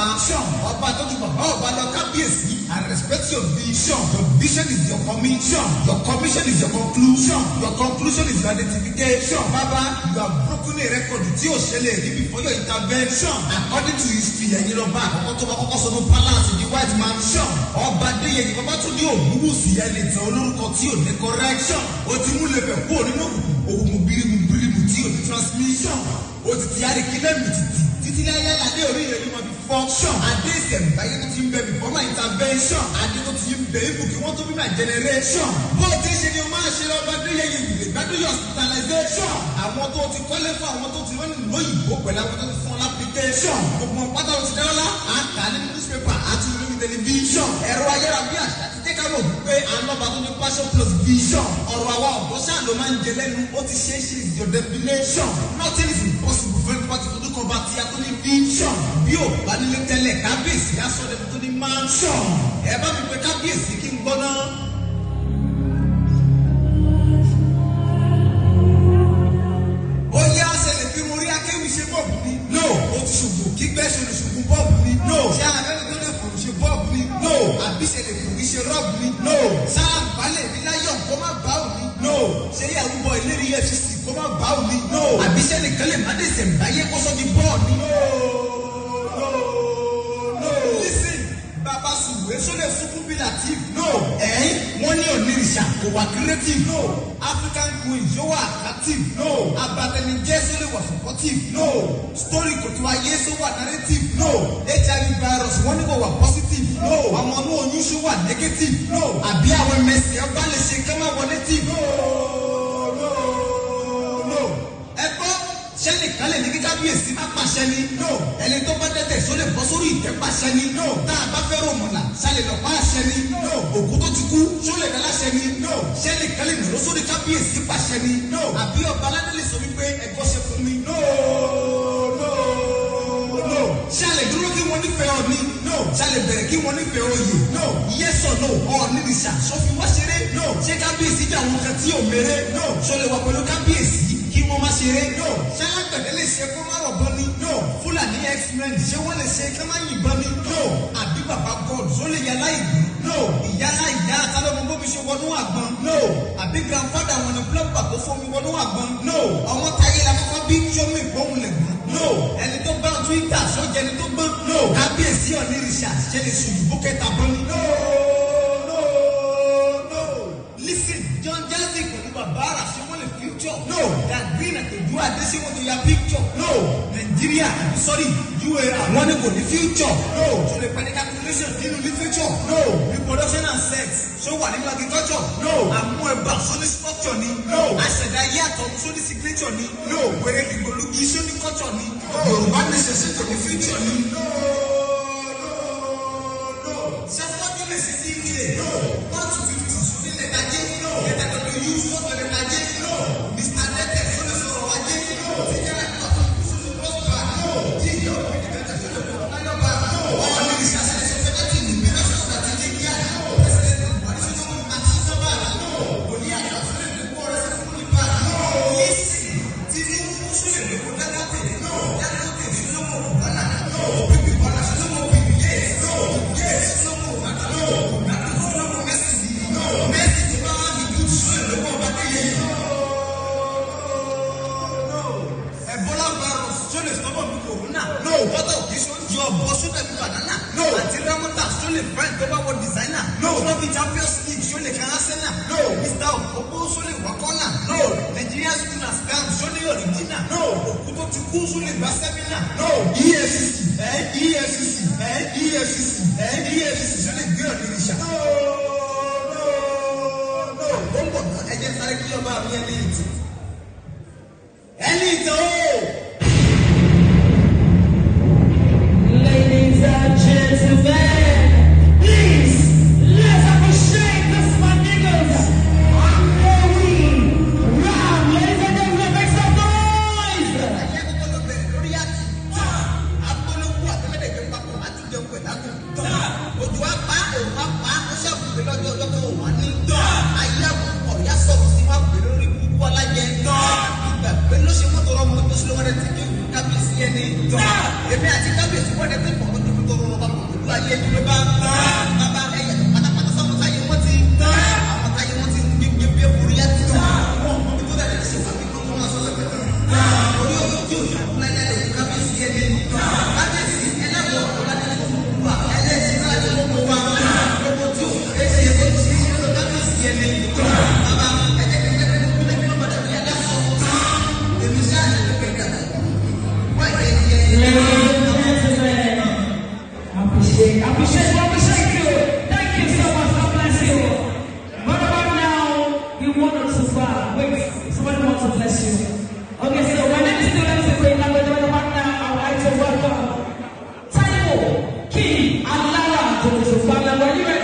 bàbá. Ọba tó ju bàbá ọba lọ kábíyèsí. I respect your vision. Your vision is your commission. Your commission is your conclusion. Your conclusion is your identification. Baba, you have broken a record tí o ṣẹlẹ̀ rí before your intervention. According to history, ẹ̀yin lọ bá àkọ́kọ́ tó bá kọ́kọ́ sọ ní palace the white mansion. Ọba Adéyẹyè bàbá tó ní Ògúnwùsì ẹni tẹ olórúkọ tí ò ní correction. O ti mú lẹ́fẹ̀ẹ́ kúrò nínú òkùnkùn bírímù tí ò ní transmission. O ti ti àríkílẹ̀ mi títí láyé ládé orí rẹ̀ ni wọ́n fi function. Adé ìsẹ̀mbáyé tó ti ń bẹ before my intervention. Adé tó ti ń bẹ ibù kí wọ́n tó bí my generation. Bó o ti ṣe ni o máa ṣe lọ́ba Adéyẹyè ìgbè gbádùn your hospitalization. Àwọn tó ti kọ́lé fún àwọn tó ti rán lóyìnbó pẹ̀lú àwọn tó ti fún ọ lápplication. Gbogbo pátá o ti dáná lá. À ń kà á nínú newspaper àti lórí tẹlifíṣàn. Ẹ̀rọ ayárabíàṣá ti dé káwọ́ wípé alọ́ba tó ní passion plus vision. Ọ̀rọ̀ àwa ọ̀dọ́ ṣáà ló máa ń jẹ lẹ́nu. Ó ti ṣe é ṣe is your definition. Nothing is impossible for anybody to do convert ya tó ní vision. Bí o bá nílé tẹ́lẹ̀ kábíyèsí á sọ dem tó ní mansion. Ẹ bá mi pe kábíyèsí kí n gbọ́ náà. Ó yá ṣẹlẹ̀ bí mo rí akéwì ṣe bọ́ọ̀bù ni. No. O ti ṣùgbọ́n kí gbẹ́ ṣe olùṣùgbọ́n bọ́ọ̀bù ni. No. Ṣé abẹ́rẹ́ tó lè fòrò ṣe bọ́ọ̀bù ni. No. Àbí ṣẹlẹ̀ fòrò ṣe rọ́ọ̀bù ni. No. Sáà balẹ̀ ní láyọ̀ kó má bá òní. No. Ṣé yàrá bọ̀ ìlérí EFCC kó má bá òní. No. Àbí ṣẹlẹ̀ kẹ́lẹ̀ má dé sẹ̀mbáyé kó sọ́ di bọ́ọ̀ ni. No. Listen, bàbá sùwé sólè sunkún bí latif. No. Wọ́n ní onírìṣà kò wà creative. No. African queen yóò wà attractive. No. Abatẹnijẹ́ sólè wà supportive. No. Story kò tó ayé só wà narrative. No. HIV virus wọ́n ní kò wà positive. No. Àwọn ọmọ oyún só wà negative. No. Àbí àwọn mẹsì ọba lè ṣe kẹ́mà wọ native. No. Ẹ̀kọ́ ṣẹ́ni kálẹ̀ ní kíkábíyèsí má pàṣẹ ni. No. Ẹni tó bá dẹ́tẹ̀ só lè bọ́ sórí ìtẹ́ pàṣẹ ni. No. Tá a bá fẹ́ rọ̀mọ̀là ṣálẹ̀ lọ́pá àṣẹ ni. No. Òkú tó ti kú só lè dáláṣẹ ni. No. Ṣẹ́ni kálẹ̀ nìró sórí kábíyèsí pàṣẹ ni. No. Àbí ọba aládé lè sọ wípé ẹ̀gbọ́n ṣe fún mi. No. Ṣálẹ̀ dúró kí wọ́n nífẹ̀ẹ́ ọ ni. No. Ṣálẹ̀ bẹ̀rẹ̀ kí wọ́n nífẹ̀ẹ́ oyè. No. Yes or no. Nídìṣà sọ́fin wá ṣeré. No. Ṣé kábíyèsí jẹ́ àwọn kan tí ò mèrè. No. Ṣọlẹ̀ wà pẹ̀lú kábíyèsí kí wọ́n má ṣeré. No. Ṣálágbẹ̀dẹ́ lè ṣe kó má rọ̀bọ ni. No. Fúlàní X-Men ṣé wọ́n lè ṣe kí wọ́n má yìnbọn ni. No. Àbí bàbá God ṣó lè yàrá ìgbín. No. Ìyálà ìyá àtàlọ́mọ bóbi ṣe wọnú àgbọn. No. Àbí grandfather wọn ni plọ́pà tó fomi wọnú àgbọn. No. Ọmọ táyé la kọ́kọ́ bí sọ́mi ìgbóhùn lẹ̀ gbọ́n. No. Ẹni tó gbọ́n Twitter sọ́jà ẹni tó gbọ́n. No. Kábíyèsí onírìṣà ṣe lè ṣùjú bókẹ́tà bọ́ ni. No. Listen, John Jazzy pẹ̀lú bàbá àrà ṣé wọ́n lè future. No. That green àtẹ̀jú àdé ṣé wọ́n tó ya picture. No. Nàìjíríà sorry UA àwọn ni kò ní future. No. So lè pẹ̀lú calculation nínú literature. No. Reproduction and sex ṣó wà nínú agriculture. No. Àmú ẹ̀bà sóní structure ni. No. Àṣẹ̀dá ayé àtọ̀mú sóní signature ni. No. Wèrè ìgbòlúgi sóní culture ni. Yorùbá ní ṣẹ̀ṣẹ̀ tó ní future ni. No. Ṣé fọ́jú lè ṣe sí ilé? No. 1 to 50 sóní lẹ́tà jẹ́. No. Lẹ́tà tó lè use sọ́tọ̀ lẹ́tà jẹ́. No. Mr. Lẹ́tẹ̀ sóní sọ̀rọ̀ wájẹ́. No. Tíjẹ́rẹ́ àtọ̀ sóní prosper. No. Tí ìyá òbí ní bẹ́tẹ̀ sóní ọ̀pọ̀ láyọ̀bá. No. Ọmọ ní ìṣàṣẹ́ sọ́fẹ́tẹ́ tí ní mẹ́rẹ́ sọ́tọ̀ àti ilé kíá. No. Pẹ́sidẹ́ntì Buhari sọ́tọ̀ mú àti sọ́bà. No. Òní àyà sóní ìdìbò rẹ̀ sí fún nípa. No. Lísì tí ní mú sóní ìdìbò dáadáa tẹ̀lé. No. Dáadáa tẹ̀lé sóní ọmọ Bùbánà. No. Bíbí Bọ́lá sóní ọmọ bíbí yé. No. Yé sóní ọmọ Bùbánà. No. Bùbánà sóní ọmọ Mẹ́sì. No. Mẹ́sì tó bá wà ní kútu sóní ìdìbò ọba kéye. Ebola virus sóní ìsọ́bọ̀ bí Corona. No. Wọ́tọ̀ kì í ṣe oúnjẹ ọ̀bọ sóní ẹ̀mí banana. No. Àti Ramota sóní friend tó bá wọ designer. No. Trophy Champions League sóní kan Arsenal. No. Mr. Okobo sóní Wakona. No. Nigerian school and scam sóní original. No. Òkútó ti kú sóní gba seminar. No. EFCC sóní gbé onírìṣà. No. Ó ń bọ̀ ẹ jẹ́ sáré kí ọba mi ẹni ìtì. Ẹni ìtàn o. Ladies and gentlemen, please, let's appreciate this my niggas. I'm going round, ladies and gentlemen, make some noise. Ayé kókó ló bẹ̀rẹ̀ lórí àti. Apolówó àtẹlẹ́dẹ̀gbẹ́ papọ̀ láti jẹun pẹ̀lú àgùn. Òjò apá òun apá ó ṣàbùgbé lọ́jọ́ ọjọ́ tó wà ní. Ayé àgùn ọ̀yá sọ̀rọ̀ sí máa gbé lórí kúkú alájẹ. He won